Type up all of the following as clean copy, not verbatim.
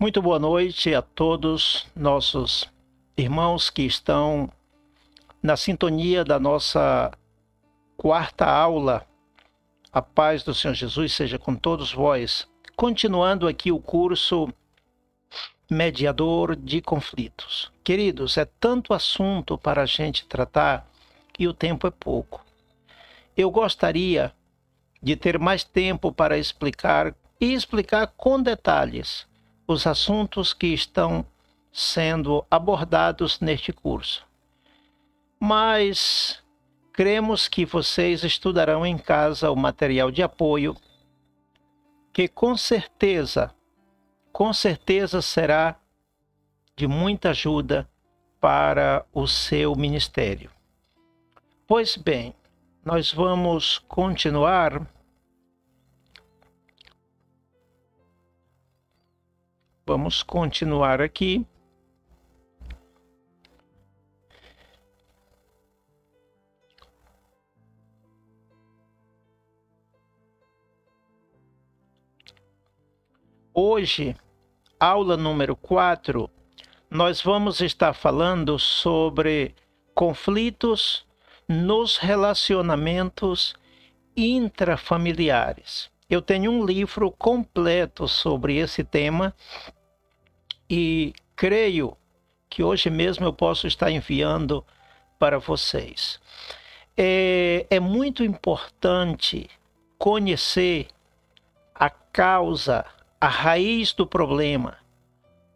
Muito boa noite a todos nossos irmãos que estão na sintonia da nossa quarta aula. A paz do Senhor Jesus seja com todos vós. Continuando aqui o curso Mediador de Conflitos. Queridos, é tanto assunto para a gente tratar e o tempo é pouco. Eu gostaria de ter mais tempo para explicar e explicar com detalhes os assuntos que estão sendo abordados neste curso. Mas cremos que vocês estudarão em casa o material de apoio, que com certeza será de muita ajuda para o seu ministério. Pois bem, nós vamos continuar. Vamos continuar aqui. Hoje, aula número 4, nós vamos estar falando sobre conflitos nos relacionamentos intrafamiliares. Eu tenho um livro completo sobre esse tema e creio que hoje mesmo eu posso estar enviando para vocês. É muito importante conhecer a causa, a raiz do problema.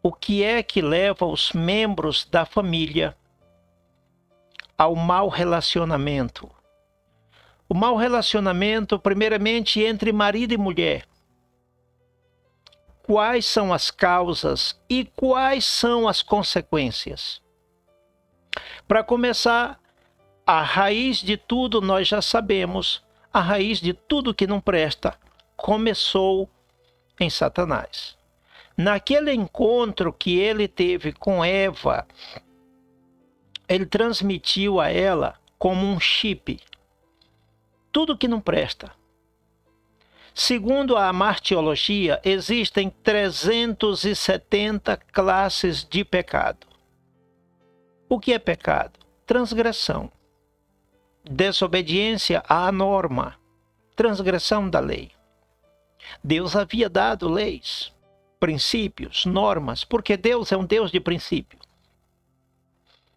O que é que leva os membros da família ao mau relacionamento? O mau relacionamento, primeiramente, entre marido e mulher. Quais são as causas e quais são as consequências? Para começar, a raiz de tudo nós já sabemos. A raiz de tudo que não presta começou em Satanás. Naquele encontro que ele teve com Eva, ele transmitiu a ela como um chip tudo que não presta. Segundo a martiologia, existem 370 classes de pecado. O que é pecado? Transgressão, desobediência à norma, transgressão da lei. Deus havia dado leis, princípios, normas, porque Deus é um Deus de princípio.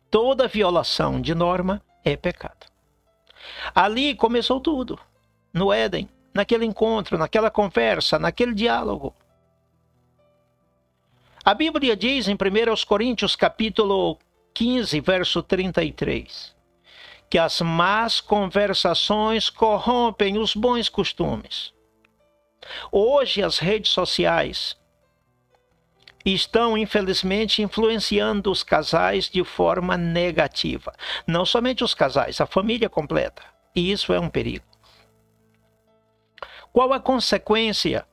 Toda violação de norma é pecado. Ali começou tudo, no Éden, naquele encontro, naquela conversa, naquele diálogo. A Bíblia diz em 1 Coríntios capítulo 15, verso 33, que as más conversações corrompem os bons costumes. Hoje as redes sociais estão, infelizmente, influenciando os casais de forma negativa. Não somente os casais, a família completa. E isso é um perigo. Qual a consequência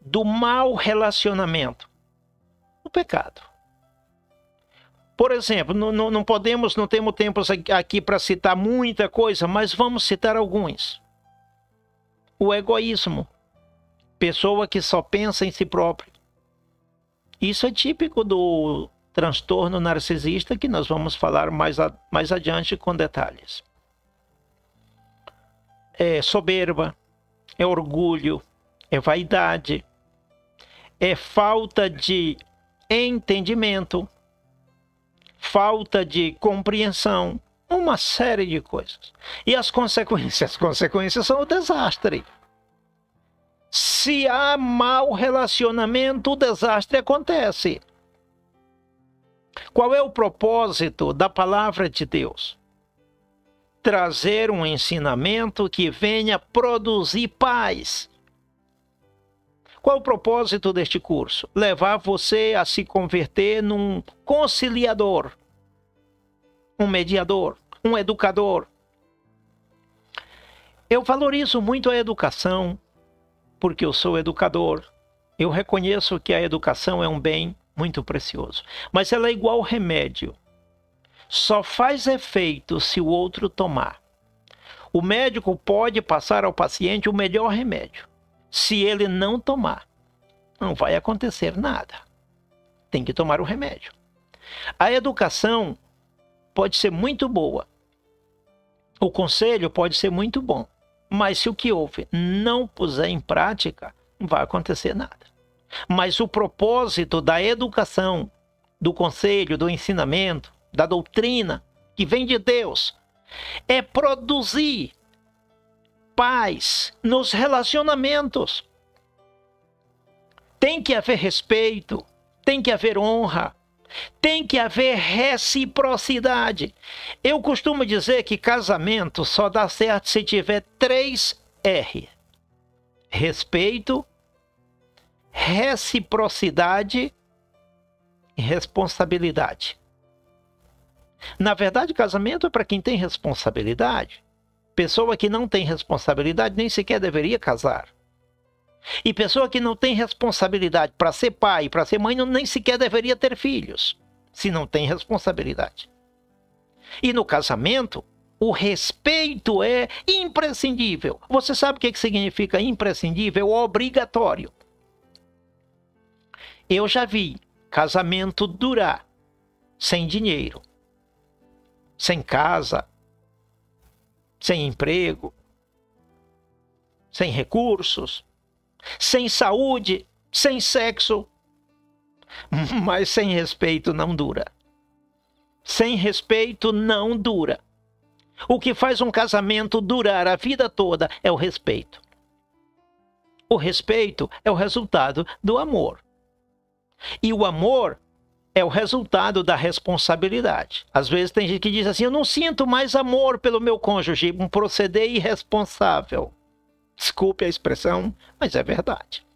do mau relacionamento? O pecado. Por exemplo, não temos tempo aqui para citar muita coisa, mas vamos citar alguns. O egoísmo. Pessoa que só pensa em si próprio. Isso é típico do transtorno narcisista, que nós vamos falar mais adiante com detalhes. É soberba, é orgulho, é vaidade, é falta de entendimento, falta de compreensão, uma série de coisas. E as consequências? As consequências são o desastre. Se há mau relacionamento, o desastre acontece. Qual é o propósito da palavra de Deus? Trazer um ensinamento que venha produzir paz. Qual é o propósito deste curso? Levar você a se converter num conciliador, um mediador, um educador. Eu valorizo muito a educação, porque eu sou educador. Eu reconheço que a educação é um bem muito precioso. Mas ela é igual ao remédio. Só faz efeito se o outro tomar. O médico pode passar ao paciente o melhor remédio. Se ele não tomar, não vai acontecer nada. tem que tomar o remédio. A educação pode ser muito boa. O conselho pode ser muito bom. Mas se o que houve não puser em prática, não vai acontecer nada. Mas o propósito da educação, do conselho, do ensinamento, da doutrina, que vem de Deus, é produzir paz nos relacionamentos. Tem que haver respeito, tem que haver honra, tem que haver reciprocidade. Eu costumo dizer que casamento só dá certo se tiver 3 R: respeito, reciprocidade e responsabilidade. Na verdade, casamento é para quem tem responsabilidade. Pessoa que não tem responsabilidade nem sequer deveria casar. E pessoa que não tem responsabilidade para ser pai, para ser mãe, nem sequer deveria ter filhos, se não tem responsabilidade. E no casamento, o respeito é imprescindível. Você sabe o que significa imprescindível? Obrigatório. Eu já vi casamento durar sem dinheiro, sem casa, sem emprego, sem recursos, sem saúde, sem sexo, mas sem respeito não dura. Sem respeito não dura. O que faz um casamento durar a vida toda é o respeito. O respeito é o resultado do amor. E o amor é o resultado da responsabilidade. Às vezes tem gente que diz assim: eu não sinto mais amor pelo meu cônjuge, um proceder irresponsável. Desculpe a expressão, mas é verdade.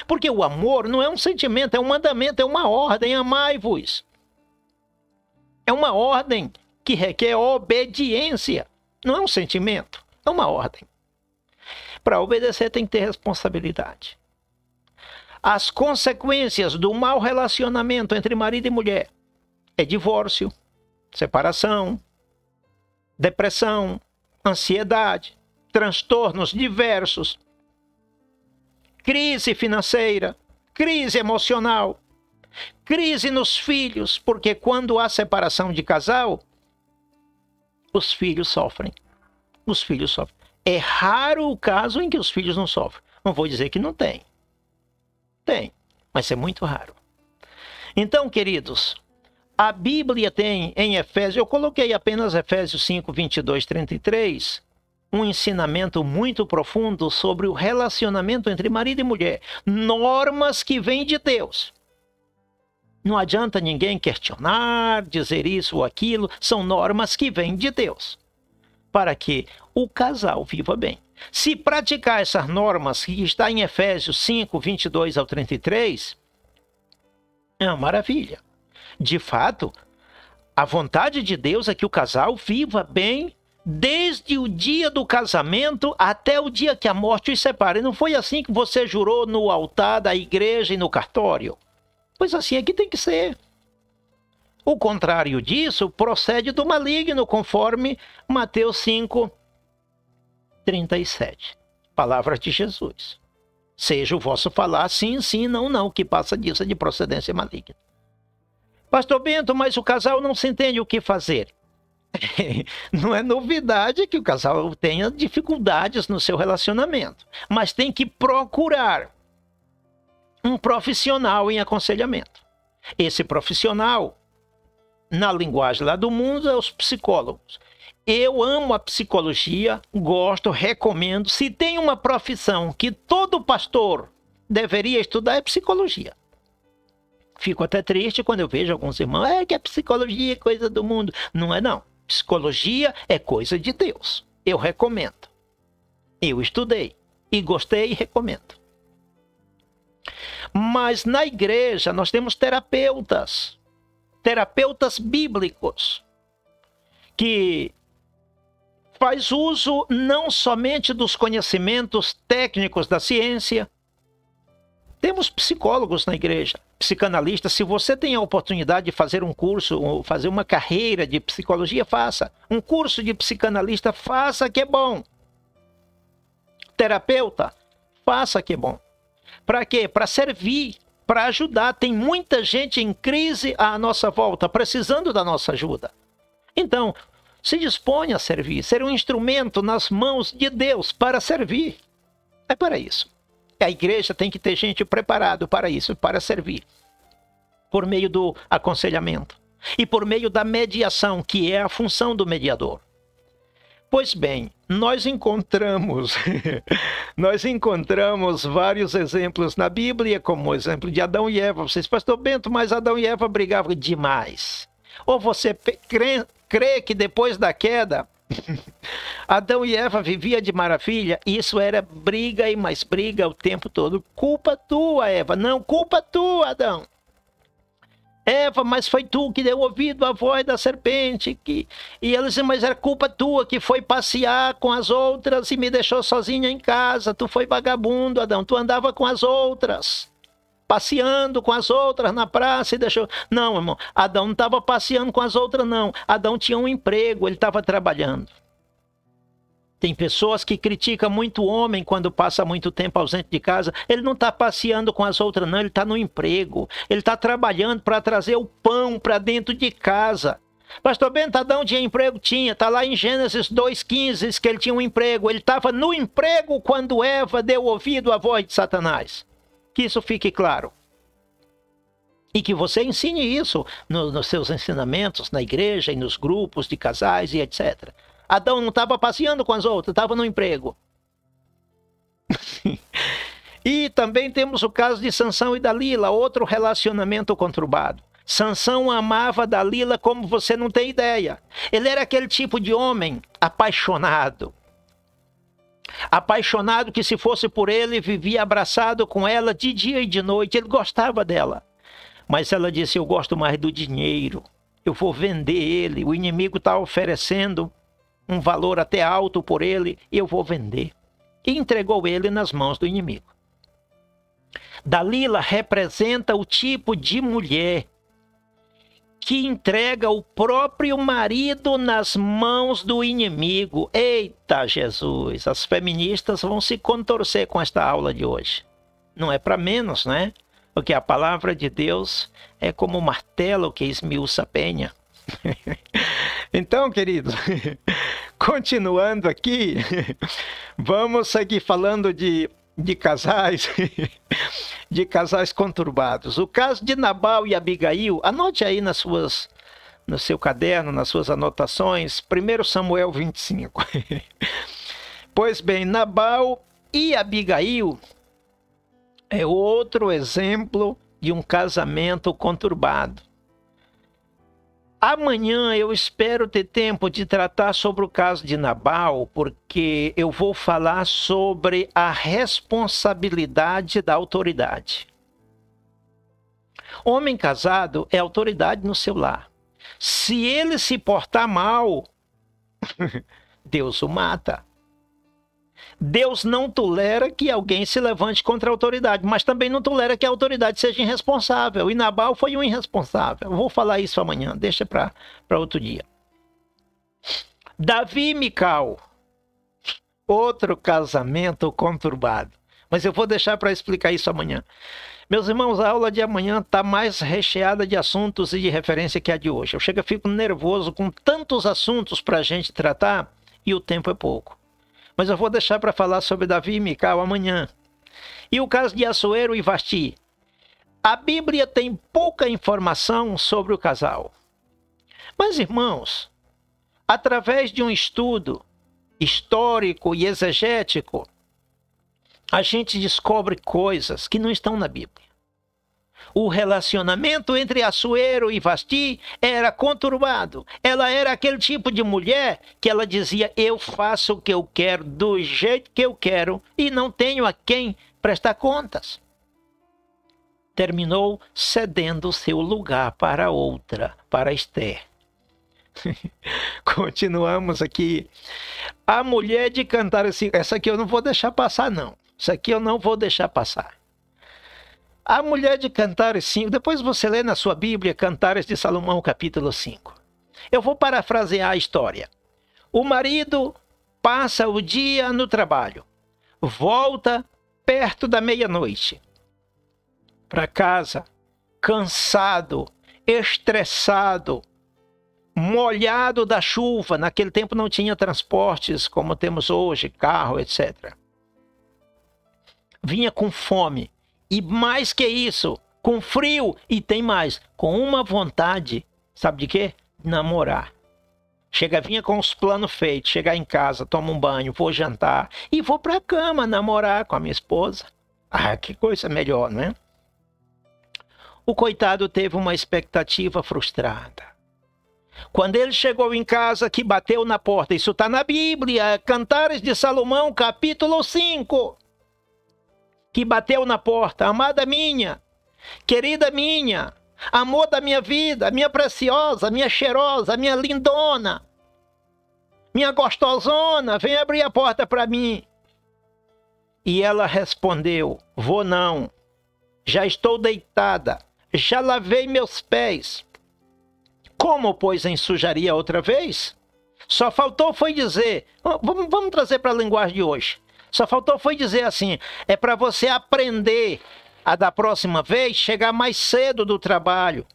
Porque o amor não é um sentimento, é um mandamento, é uma ordem: amai-vos. É uma ordem que requer obediência. Não é um sentimento, é uma ordem. Para obedecer tem que ter responsabilidade. As consequências do mau relacionamento entre marido e mulher é divórcio, separação, depressão, ansiedade, transtornos diversos, crise financeira, crise emocional, crise nos filhos, porque quando há separação de casal, os filhos sofrem. Os filhos sofrem. É raro o caso em que os filhos não sofrem. Não vou dizer que não tem. Tem, mas é muito raro. Então, queridos, a Bíblia tem em Efésios, eu coloquei apenas Efésios 5, 22, 33, um ensinamento muito profundo sobre o relacionamento entre marido e mulher. Normas que vêm de Deus. Não adianta ninguém questionar, dizer isso ou aquilo, são normas que vêm de Deus, para que o casal viva bem. Se praticar essas normas que está em Efésios 5, 22 ao 33, é uma maravilha. De fato, a vontade de Deus é que o casal viva bem desde o dia do casamento até o dia que a morte os separe. Não foi assim que você jurou no altar da igreja e no cartório? Pois assim é que tem que ser. O contrário disso procede do maligno, conforme Mateus 5, 37. Palavras de Jesus. Seja o vosso falar sim, sim, não, não, que passa disso é de procedência maligna. Pastor Bento, mas o casal não se entende o que fazer. Não é novidade que o casal tenha dificuldades no seu relacionamento, mas tem que procurar um profissional em aconselhamento. Esse profissional, na linguagem lá do mundo, é os psicólogos. Eu amo a psicologia, gosto, recomendo. Se tem uma profissão que todo pastor deveria estudar, é psicologia. Fico até triste quando eu vejo alguns irmãos, que a psicologia é coisa do mundo. Não é não. Psicologia é coisa de Deus. Eu recomendo. Eu estudei e gostei e recomendo. Mas na igreja nós temos terapeutas bíblicos, que faz uso não somente dos conhecimentos técnicos da ciência. Temos psicólogos na igreja, psicanalistas. Se você tem a oportunidade de fazer um curso, ou fazer uma carreira de psicologia, faça. Um curso de psicanalista, faça, que é bom. Terapeuta, faça, que é bom. Para quê? Para servir para ajudar. Tem muita gente em crise à nossa volta, precisando da nossa ajuda. Então, se dispõe a servir, ser um instrumento nas mãos de Deus para servir. É para isso. A igreja tem que ter gente preparada para isso, para servir. Por meio do aconselhamento e por meio da mediação, que é a função do mediador. Pois bem, nós encontramos vários exemplos na Bíblia, como o exemplo de Adão e Eva. Vocês, pastor Bento, mas Adão e Eva brigavam demais. Ou você crê que depois da queda, Adão e Eva viviam de maravilha? Isso era briga e mais briga o tempo todo. Culpa tua, Eva. Não, culpa tua, Adão. Eva, mas foi tu que deu ouvido à voz da serpente. E eles dizem, mas era culpa tua que foi passear com as outras e me deixou sozinha em casa. Tu foi vagabundo, Adão. Tu andava com as outras, passeando com as outras na praça e deixou... Não, irmão, Adão não estava passeando com as outras, não. Adão tinha um emprego, ele estava trabalhando. Tem pessoas que criticam muito o homem quando passa muito tempo ausente de casa. Ele não está passeando com as outras, não. Ele está no emprego. Ele está trabalhando para trazer o pão para dentro de casa. Pastor Bento, Adão tinha emprego? Tinha. Está lá em Gênesis 2,15, diz que ele tinha um emprego. Ele estava no emprego quando Eva deu ouvido à voz de Satanás. Que isso fique claro. E que você ensine isso nos seus ensinamentos, na igreja e nos grupos de casais e etc. Adão não estava passeando com as outras, estava no emprego. E também temos o caso de Sansão e Dalila, outro relacionamento conturbado. Sansão amava Dalila como você não tem ideia. Ele era aquele tipo de homem apaixonado. Apaixonado que, se fosse por ele, vivia abraçado com ela de dia e de noite. Ele gostava dela. Mas ela disse, eu gosto mais do dinheiro. Eu vou vender ele. O inimigo está oferecendo um valor até alto por ele, eu vou vender. E entregou ele nas mãos do inimigo. Dalila representa o tipo de mulher que entrega o próprio marido nas mãos do inimigo. Eita Jesus, as feministas vão se contorcer com esta aula de hoje. Não é para menos, né? Porque a palavra de Deus é como um martelo que esmiuça a penha. Então, queridos, continuando aqui, vamos seguir falando de casais, de casais conturbados. O caso de Nabal e Abigail, anote aí no seu caderno, nas suas anotações, 1 Samuel 25. Pois bem, Nabal e Abigail é outro exemplo de um casamento conturbado. Amanhã eu espero ter tempo de tratar sobre o caso de Nabal, porque eu vou falar sobre a responsabilidade da autoridade. Homem casado é autoridade no seu lar. Se ele se portar mal, Deus o mata. Deus não tolera que alguém se levante contra a autoridade, mas também não tolera que a autoridade seja irresponsável. E Nabal foi um irresponsável. Eu vou falar isso amanhã, deixa para outro dia. Davi e Mical, outro casamento conturbado. Mas eu vou deixar para explicar isso amanhã. Meus irmãos, a aula de amanhã está mais recheada de assuntos e de referência que a de hoje. Eu fico nervoso com tantos assuntos para a gente tratar e o tempo é pouco. Mas eu vou deixar para falar sobre Davi e Mical amanhã. E o caso de Assuero e Vasti. A Bíblia tem pouca informação sobre o casal. Mas, irmãos, através de um estudo histórico e exegético, a gente descobre coisas que não estão na Bíblia. O relacionamento entre Assuero e Vasti era conturbado. Ela era aquele tipo de mulher que ela dizia, eu faço o que eu quero, do jeito que eu quero, e não tenho a quem prestar contas. Terminou cedendo seu lugar para outra, para Esther. Continuamos aqui. A mulher de Cantares 5. Essa aqui eu não vou deixar passar, não. Isso aqui eu não vou deixar passar. A mulher de Cantares 5, depois você lê na sua Bíblia, Cantares de Salomão, capítulo 5. Eu vou parafrasear a história. O marido passa o dia no trabalho, volta perto da meia-noite. para casa, cansado, estressado, molhado da chuva. Naquele tempo não tinha transportes como temos hoje, carro, etc. Vinha com fome. E mais que isso, com frio e tem mais, com uma vontade, sabe de quê? Namorar. Vinha com os planos feitos, chegar em casa, tomo um banho, vou jantar e vou para a cama namorar com a minha esposa. Ah, que coisa melhor, não é? O coitado teve uma expectativa frustrada. Quando ele chegou em casa, que bateu na porta, isso está na Bíblia, Cantares de Salomão, capítulo 5. Que bateu na porta, amada minha, querida minha, amor da minha vida, minha preciosa, minha cheirosa, minha lindona, minha gostosona, vem abrir a porta para mim. E ela respondeu, vou não, já estou deitada, já lavei meus pés. Como, pois, ensujaria outra vez? Só faltou foi dizer, vamos trazer para a linguagem de hoje. Só faltou foi dizer assim, é para você aprender a da próxima vez chegar mais cedo do trabalho.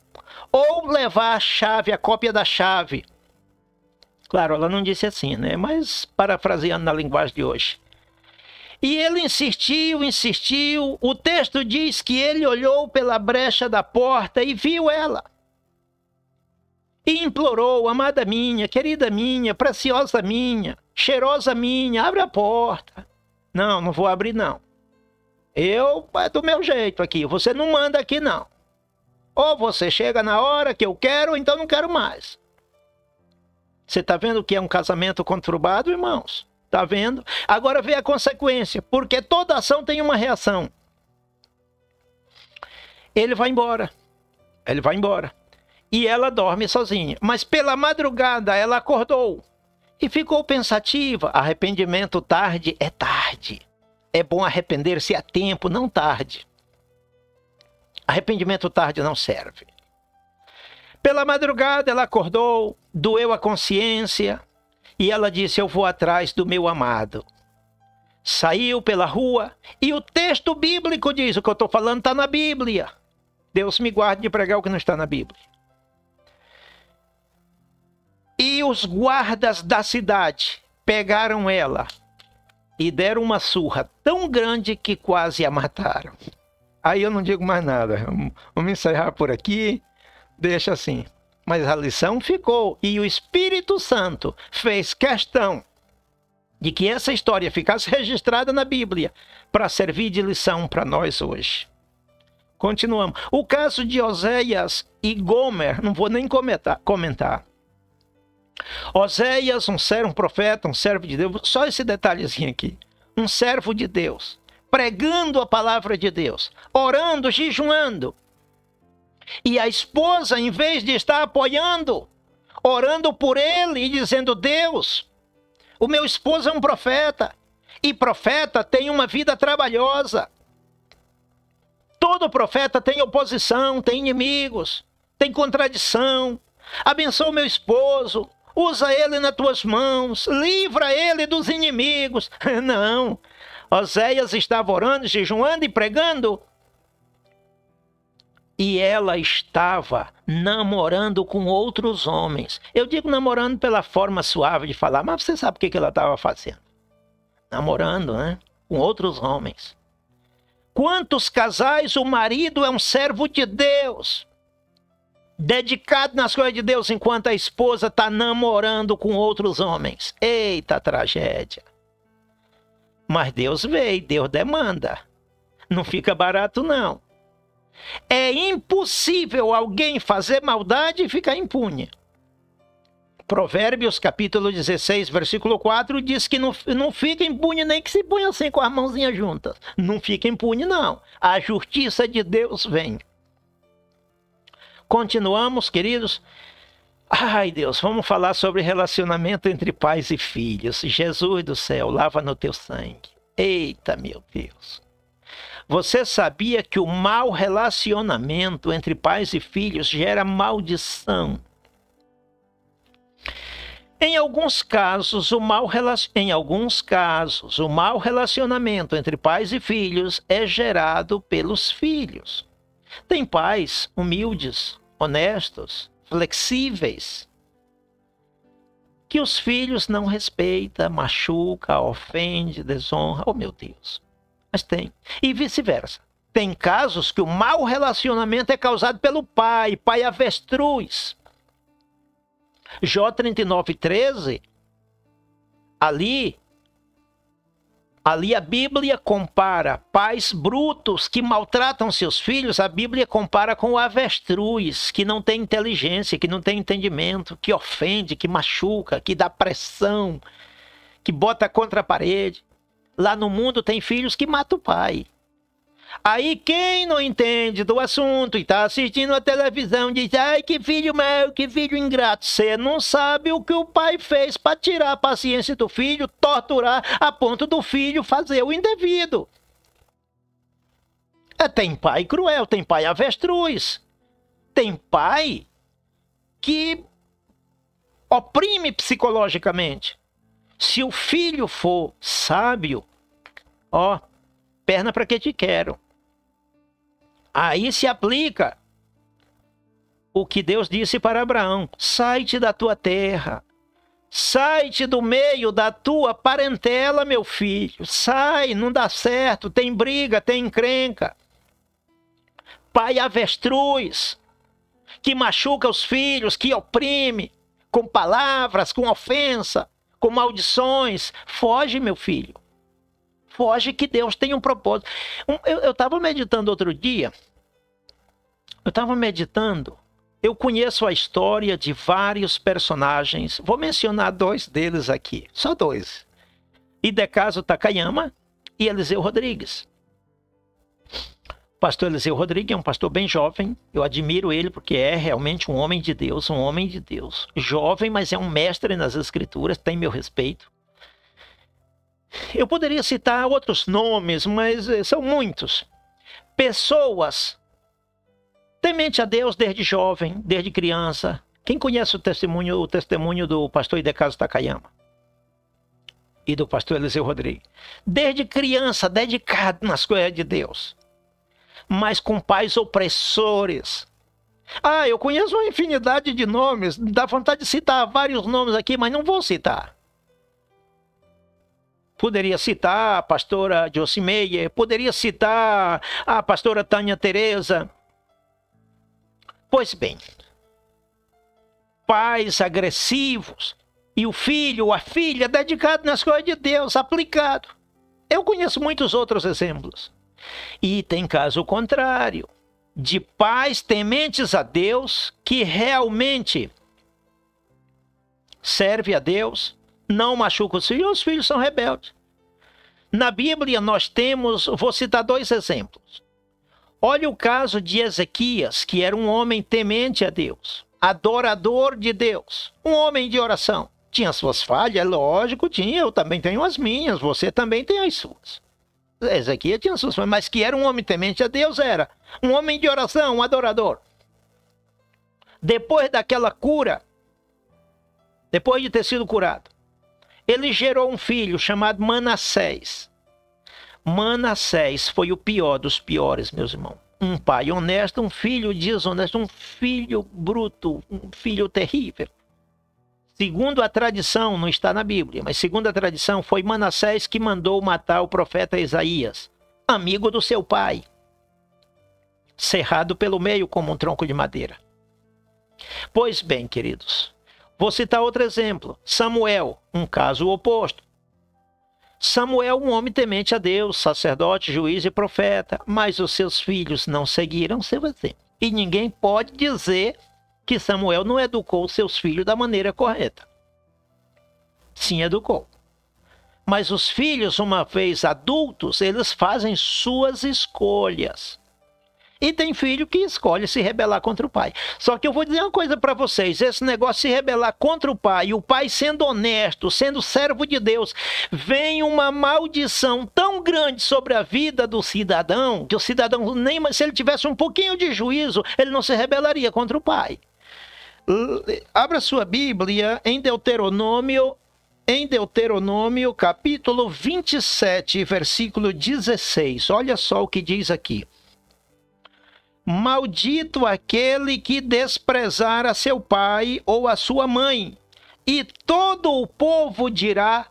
Ou levar a chave, a cópia da chave. Claro, ela não disse assim, né? Mas parafraseando na linguagem de hoje. E ele insistiu, insistiu. O texto diz que ele olhou pela brecha da porta e viu ela. E implorou, amada minha, querida minha, preciosa minha, cheirosa minha, abre a porta. Não, não vou abrir não. É do meu jeito aqui, você não manda aqui não. Ou você chega na hora que eu quero, ou então não quero mais. Você está vendo que é um casamento conturbado, irmãos? Está vendo? Agora vê a consequência, porque toda ação tem uma reação. Ele vai embora. Ele vai embora. E ela dorme sozinha. Mas pela madrugada ela acordou e ficou pensativa. Arrependimento tarde é tarde. É bom arrepender-se a tempo, não tarde. Arrependimento tarde não serve. Pela madrugada ela acordou, doeu a consciência e ela disse, eu vou atrás do meu amado. Saiu pela rua e o texto bíblico diz, o que eu estou falando está na Bíblia. Deus me guarde de pregar o que não está na Bíblia. E os guardas da cidade pegaram ela e deram uma surra tão grande que quase a mataram. Aí eu não digo mais nada. Vamos encerrar por aqui. Deixa assim. Mas a lição ficou. E o Espírito Santo fez questão de que essa história ficasse registrada na Bíblia para servir de lição para nós hoje. Continuamos. O caso de Oséias e Gomer, não vou nem comentar. Oséias, um profeta, um servo de Deus, só esse detalhezinho aqui. Um servo de Deus, pregando a palavra de Deus, orando, jejuando. E a esposa, em vez de estar apoiando, orando por ele e dizendo, Deus, o meu esposo é um profeta, e profeta tem uma vida trabalhosa. Todo profeta tem oposição, tem inimigos, tem contradição. Abençoa o meu esposo, usa ele nas tuas mãos, livra ele dos inimigos. Não, Oséias estava orando, jejuando e pregando. E ela estava namorando com outros homens. Eu digo namorando pela forma suave de falar, mas você sabe o que ela estava fazendo. Namorando, né? Com outros homens. Quantos casais o marido é um servo de Deus, dedicado nas coisas de Deus, enquanto a esposa está namorando com outros homens. Eita tragédia. Mas Deus vê, Deus demanda. Não fica barato não. É impossível alguém fazer maldade e ficar impune. Provérbios capítulo 16, versículo 4 diz que não fica impune nem que se ponha assim com as mãozinhas juntas. Não fica impune não. A justiça de Deus vem. Continuamos, queridos. Ai, Deus, vamos falar sobre relacionamento entre pais e filhos. Jesus do céu, lava no teu sangue. Eita, meu Deus. Você sabia que o mau relacionamento entre pais e filhos gera maldição? Em alguns casos, o mau relacionamento entre pais e filhos é gerado pelos filhos. Tem pais humildes, honestos, flexíveis, que os filhos não respeitam, machuca, ofende, desonra. Oh, meu Deus. Mas tem. E vice-versa. Tem casos que o mau relacionamento é causado pelo pai avestruz. Jó 39:13, ali a Bíblia compara pais brutos que maltratam seus filhos, a Bíblia compara com o avestruz, que não tem inteligência, que não tem entendimento, que ofende, que machuca, que dá pressão, que bota contra a parede. Lá no mundo tem filhos que matam o pai. Aí quem não entende do assunto e está assistindo a televisão diz: ai, que filho meu, que filho ingrato. Você não sabe o que o pai fez para tirar a paciência do filho, torturar a ponto do filho fazer o indevido. Tem pai cruel, tem pai avestruz, tem pai que oprime psicologicamente. Se o filho for sábio, ó, perna para que te quero. Aí se aplica o que Deus disse para Abraão: sai-te da tua terra, sai-te do meio da tua parentela, meu filho. Sai, não dá certo, tem briga, tem encrenca. Pai avestruz, que machuca os filhos, que oprime, com palavras, com ofensa, com maldições. Foge, meu filho. Foge, que Deus tem um propósito. Eu estava meditando outro dia. Eu conheço a história de vários personagens. Vou mencionar 2 deles aqui. Só 2. Hidecaso Takayama e Eliseu Rodrigues. O pastor Eliseu Rodrigues é um pastor bem jovem. Eu admiro ele porque é realmente um homem de Deus. Um homem de Deus. Jovem, mas é um mestre nas escrituras. Tem meu respeito. Eu poderia citar outros nomes, mas são muitos. Pessoas temente a Deus desde jovem, desde criança. Quem conhece o testemunho do pastor Hidecaso Takayama e do pastor Eliseu Rodrigues? Desde criança, dedicado nas coisas de Deus, mas com pais opressores. Eu conheço uma infinidade de nomes, dá vontade de citar vários nomes aqui, mas não vou citar. Poderia citar a pastora Joyce Meyer, poderia citar a pastora Tânia Teresa. Pois bem, pais agressivos e o filho ou a filha dedicado nas coisas de Deus, aplicado. Eu conheço muitos outros exemplos. E tem caso contrário, de pais tementes a Deus, que realmente serve a Deus, não machuca os filhos são rebeldes. Na Bíblia nós temos, vou citar 2 exemplos. Olha o caso de Ezequias, que era um homem temente a Deus, adorador de Deus, um homem de oração. Tinha suas falhas, lógico, tinha, eu também tenho as minhas, você também tem as suas. Ezequias tinha suas falhas, mas que era um homem temente a Deus, era um homem de oração, um adorador. Depois daquela cura, depois de ter sido curado, ele gerou um filho chamado Manassés. Manassés foi o pior dos piores, meus irmãos. Um pai honesto, um filho desonesto, um filho bruto, um filho terrível. Segundo a tradição, não está na Bíblia, mas segundo a tradição, foi Manassés que mandou matar o profeta Isaías, amigo do seu pai, cerrado pelo meio como um tronco de madeira. Pois bem, queridos, vou citar outro exemplo. Samuel, um caso oposto. Samuel, um homem temente a Deus, sacerdote, juiz e profeta, mas os seus filhos não seguiram seu exemplo. E ninguém pode dizer que Samuel não educou seus filhos da maneira correta. Sim, educou. Mas os filhos, uma vez adultos, eles fazem suas escolhas. E tem filho que escolhe se rebelar contra o pai. Só que eu vou dizer uma coisa para vocês. Esse negócio de se rebelar contra o pai, e o pai sendo honesto, sendo servo de Deus, vem uma maldição tão grande sobre a vida do cidadão, que o cidadão, nem se ele tivesse um pouquinho de juízo, ele não se rebelaria contra o pai. Abra sua Bíblia em Deuteronômio capítulo 27, versículo 16. Olha só o que diz aqui. Maldito aquele que desprezar a seu pai ou a sua mãe. E todo o povo dirá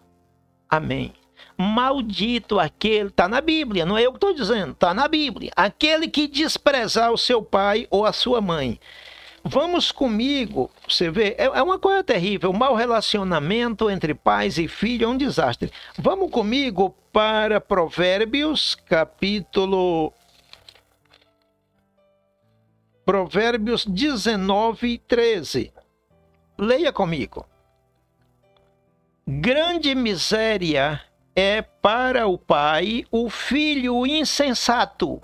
amém. Maldito aquele, está na Bíblia, não é eu que estou dizendo, está na Bíblia. Aquele que desprezar o seu pai ou a sua mãe. Vamos comigo, você vê, é uma coisa terrível. O mau relacionamento entre pais e filhos é um desastre. Vamos comigo para Provérbios, capítulo 19, 13. Leia comigo. Grande miséria é para o pai o filho insensato.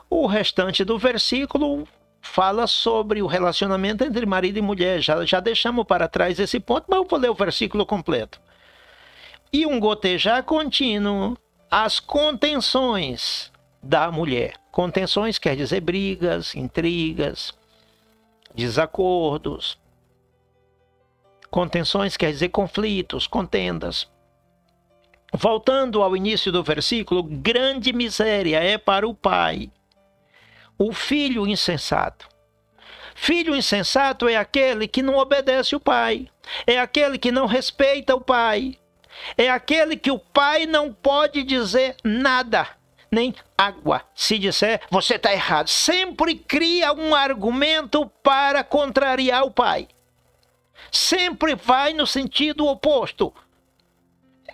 O restante do versículo fala sobre o relacionamento entre marido e mulher. Já deixamos para trás esse ponto, mas eu vou ler o versículo completo. E um gotejar contínuo, as contenções da mulher. Contenções quer dizer brigas, intrigas, desacordos. Contenções quer dizer conflitos, contendas. Voltando ao início do versículo, grande miséria é para o pai o filho insensato. Filho insensato é aquele que não obedece o pai. É aquele que não respeita o pai. É aquele que o pai não pode dizer nada, nem água. Se disser, você está errado. Sempre cria um argumento para contrariar o pai. Sempre vai no sentido oposto.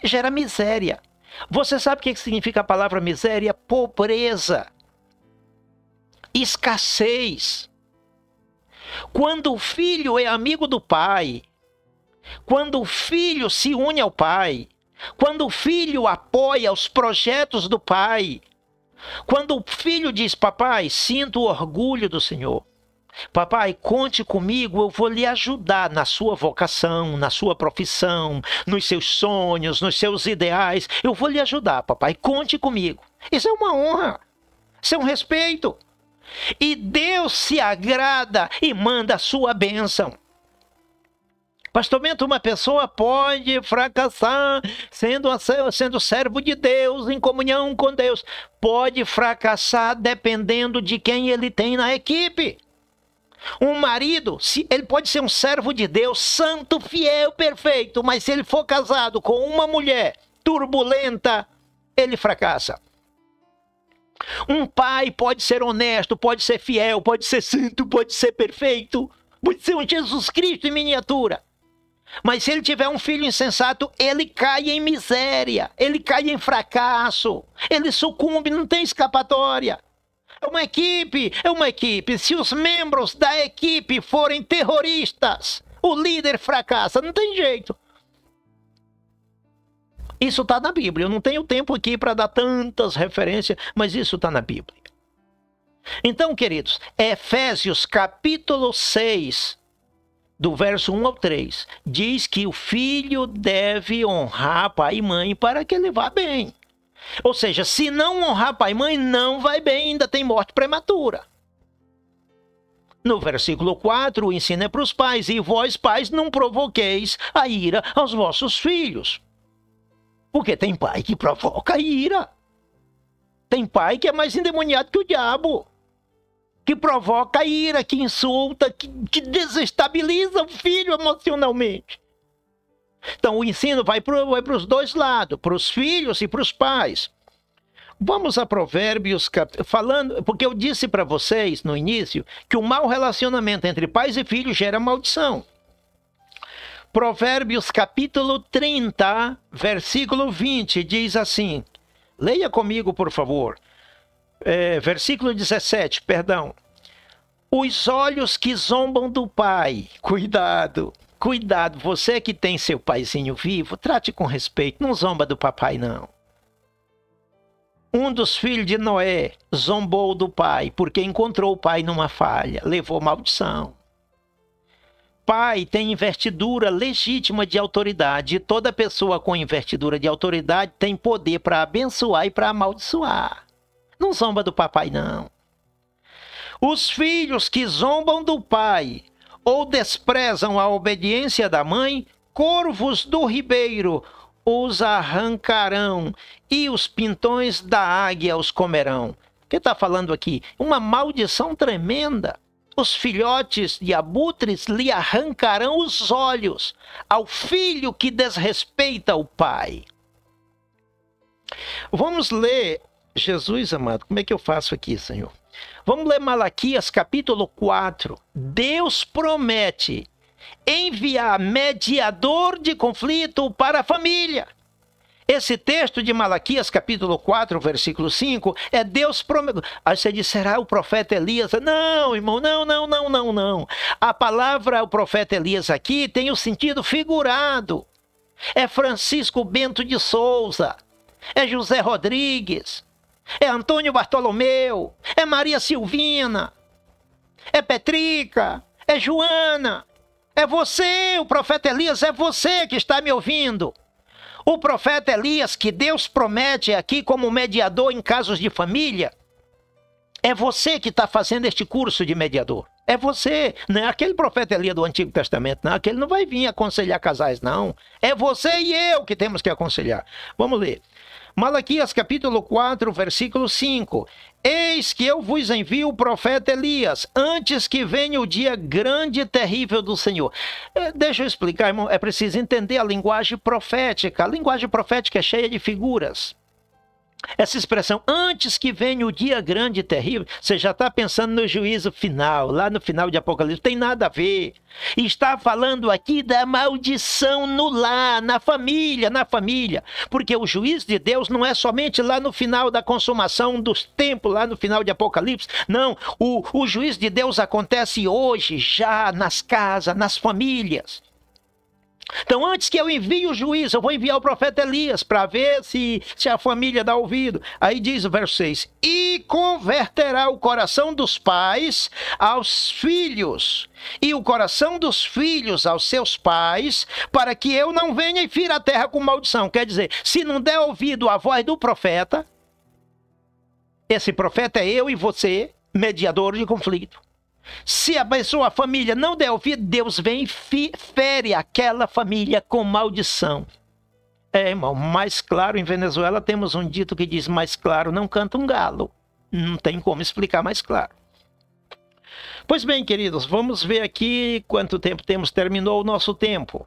Gera miséria. Você sabe o que significa a palavra miséria? Pobreza. Escassez. Quando o filho é amigo do pai, quando o filho se une ao pai, quando o filho apoia os projetos do pai, quando o filho diz, papai, sinto orgulho do Senhor. Papai, conte comigo, eu vou lhe ajudar na sua vocação, na sua profissão, nos seus sonhos, nos seus ideais. Eu vou lhe ajudar, papai, conte comigo. Isso é uma honra, isso é um respeito. E Deus se agrada e manda a sua bênção. Pastor Bento, uma pessoa pode fracassar sendo servo de Deus, em comunhão com Deus. Pode fracassar dependendo de quem ele tem na equipe. Um marido, ele pode ser um servo de Deus, santo, fiel, perfeito, mas se ele for casado com uma mulher turbulenta, ele fracassa. Um pai pode ser honesto, pode ser fiel, pode ser santo, pode ser perfeito, pode ser um Jesus Cristo em miniatura. Mas se ele tiver um filho insensato, ele cai em miséria, ele cai em fracasso, ele sucumbe, não tem escapatória. É uma equipe. Se os membros da equipe forem terroristas, o líder fracassa, não tem jeito. Isso está na Bíblia. Eu não tenho tempo aqui para dar tantas referências, mas isso está na Bíblia. Então, queridos, Efésios capítulo 6, do verso 1 ao 3, diz que o filho deve honrar pai e mãe para que ele vá bem. Ou seja, se não honrar pai e mãe, não vai bem, ainda tem morte prematura. No versículo 4, o ensino é para os pais: e vós, pais, não provoqueis a ira aos vossos filhos. Porque tem pai que provoca a ira. Tem pai que é mais endemoniado que o diabo. Que provoca a ira, que insulta, que desestabiliza o filho emocionalmente. Então o ensino vai para os dois lados, para os filhos e para os pais. Vamos a Provérbios, falando, porque eu disse para vocês no início que o mau relacionamento entre pais e filhos gera maldição. Provérbios capítulo 30, versículo 20, diz assim, leia comigo por favor, versículo 17, perdão. Os olhos que zombam do pai, cuidado, você que tem seu paizinho vivo, trate com respeito, não zomba do papai não. Um dos filhos de Noé zombou do pai, porque encontrou o pai numa falha, levou maldição. Pai tem investidura legítima de autoridade, e toda pessoa com investidura de autoridade tem poder para abençoar e para amaldiçoar. Não zomba do papai não. Os filhos que zombam do pai ou desprezam a obediência da mãe, corvos do ribeiro os arrancarão e os pintões da águia os comerão. O que está falando aqui? Uma maldição tremenda. Os filhotes de abutres lhe arrancarão os olhos ao filho que desrespeita o pai. Vamos ler, Jesus amado, como é que eu faço aqui, Senhor? Vamos ler Malaquias capítulo 4. Deus promete enviar mediador de conflito para a família. Esse texto de Malaquias capítulo 4, versículo 5, é Deus prometendo. Aí você diz, será o profeta Elias? Não, irmão, não. A palavra o profeta Elias aqui tem o sentido figurado. É Francisco Bento de Souza, é José Rodrigues, é Antônio Bartolomeu, é Maria Silvina, é Petrica, é Joana, é você, o profeta Elias, é você que está me ouvindo. O profeta Elias, que Deus promete aqui como mediador em casos de família, é você que está fazendo este curso de mediador. É você, não é aquele profeta Elias do Antigo Testamento, não. Aquele não vai vir aconselhar casais, não. É você e eu que temos que aconselhar. Vamos ler. Malaquias capítulo 4, versículo 5. Eis que eu vos envio o profeta Elias, antes que venha o dia grande e terrível do Senhor. Deixa eu explicar, irmão. É preciso entender a linguagem profética. A linguagem profética é cheia de figuras. Essa expressão, antes que venha o dia grande e terrível, você já está pensando no juízo final, lá no final de Apocalipse, não tem nada a ver. Está falando aqui da maldição no lar, na família, porque o juízo de Deus não é somente lá no final da consumação dos tempos, lá no final de Apocalipse, não, o juízo de Deus acontece hoje, já nas casas, nas famílias. Então, antes que eu envie o juízo, eu vou enviar o profeta Elias para ver se a família dá ouvido. Aí diz o verso 6, e converterá o coração dos pais aos filhos, e o coração dos filhos aos seus pais, para que eu não venha e fira a terra com maldição. Quer dizer, se não der ouvido à voz do profeta, esse profeta é eu e você, mediador de conflito. Se a pessoa, a família não der ouvido, Deus vem e fere aquela família com maldição. Irmão, mais claro, em Venezuela temos um dito que diz, mais claro não canta um galo. Não tem como explicar mais claro. Pois bem, queridos, vamos ver aqui quanto tempo temos. Terminou o nosso tempo.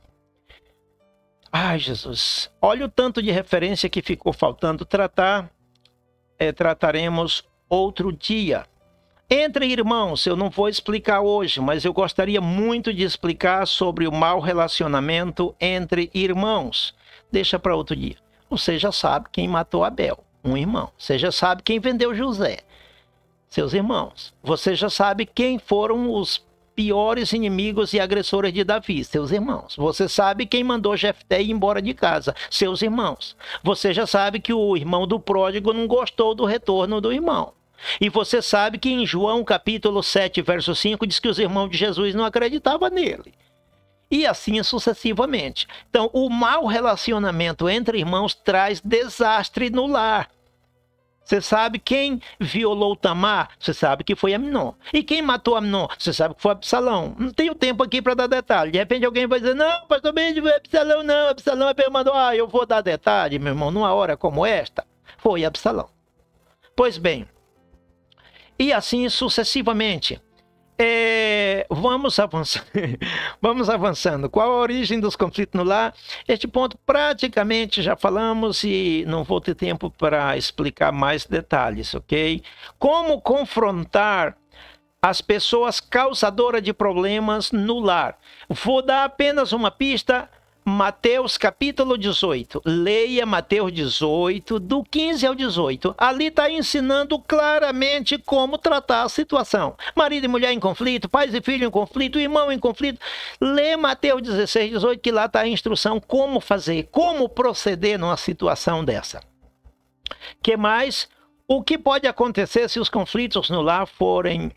Ai, Jesus, olha o tanto de referência que ficou faltando tratar. Trataremos outro dia. Entre irmãos, eu não vou explicar hoje, mas eu gostaria muito de explicar sobre o mau relacionamento entre irmãos. Deixa para outro dia. Você já sabe quem matou Abel, um irmão. Você já sabe quem vendeu José, seus irmãos. Você já sabe quem foram os piores inimigos e agressores de Davi, seus irmãos. Você sabe quem mandou Jefté ir embora de casa, seus irmãos. Você já sabe que o irmão do pródigo não gostou do retorno do irmão. E você sabe que em João capítulo 7, verso 5, diz que os irmãos de Jesus não acreditavam nele. E assim sucessivamente. Então, o mau relacionamento entre irmãos traz desastre no lar. Você sabe quem violou Tamar? Você sabe que foi Amnon. E quem matou Amnon? Você sabe que foi Absalão. Não tenho tempo aqui para dar detalhe. De repente alguém vai dizer, não, pastor Benjo, Absalão não. Absalão é mandou, eu vou dar detalhe, meu irmão, numa hora como esta. Foi Absalão. Pois bem, e assim sucessivamente. Vamos avançando. Qual a origem dos conflitos no lar? Este ponto praticamente já falamos e não vou ter tempo para explicar mais detalhes, ok? Como confrontar as pessoas causadoras de problemas no lar? Vou dar apenas uma pista. Mateus capítulo 18, leia Mateus 18, do 15 ao 18. Ali está ensinando claramente como tratar a situação. Marido e mulher em conflito, pais e filhos em conflito, irmão em conflito. Lê Mateus 16, 18, que lá está a instrução como fazer, como proceder numa situação dessa. Que mais? O que pode acontecer se os conflitos no lar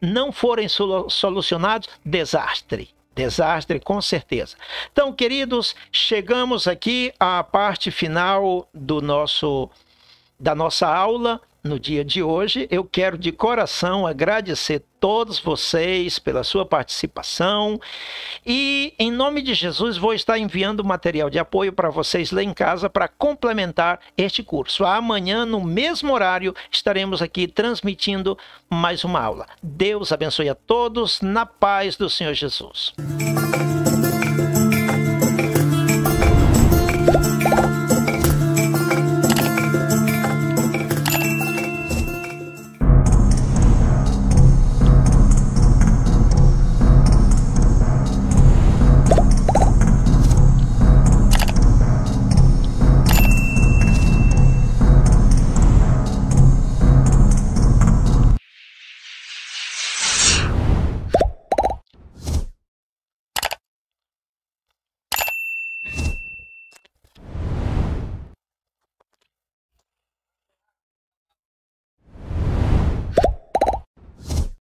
não forem solucionados? Desastre. Desastre, com certeza. Então, queridos, chegamos aqui à parte final da nossa aula. no dia de hoje, eu quero de coração agradecer todos vocês pela sua participação e, em nome de Jesus, vou estar enviando material de apoio para vocês lá em casa para complementar este curso. Amanhã, no mesmo horário, estaremos aqui transmitindo mais uma aula. Deus abençoe a todos, na paz do Senhor Jesus.